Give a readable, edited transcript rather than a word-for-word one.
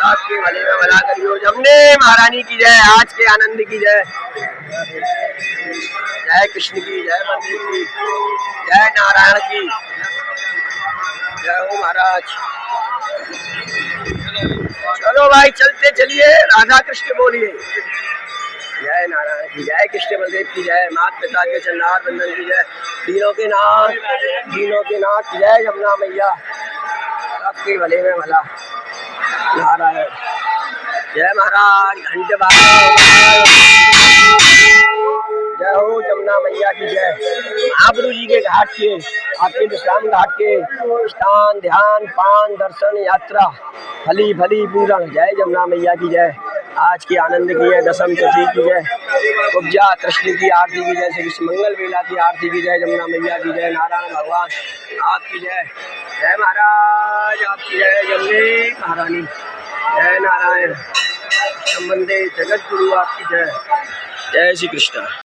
आपके भले में भला करियो। जमने महारानी की जय, आज के आनंद की जय, जय कृष्ण की जय, मंदिर की जय, नारायण की जय हो महाराज। चलो भाई चलते चलिए, राधा कृष्ण बोलिए। जय नारायण की जय, कृष्ण बलदेव की जय, मात पिता के चंडार बंदन की जय, दीनों के नाथ की जय, जमुना मैया आपके भले में भला। नारायण जय महाराज, घंटे जय हो, जमुना मैया की जय। महाप्रभु जी के घाट के, आपके विश्राम घाट के स्नान ध्यान पान दर्शन यात्रा भली भली पूर्ण, जय जमुना मैया की जय। आज की आनंद की है, दशम तिथि की जय, उपजा कृष्ण की आरती की जय, श्री मंगल वेला की आरती की जय, जमुना मैया की जय, नारायण भगवान आपकी जय, जय महाराज आपकी जय, जमुने महारानी जय, नारायण संबंधे जगत गुरु आपकी जय, जय श्री कृष्ण।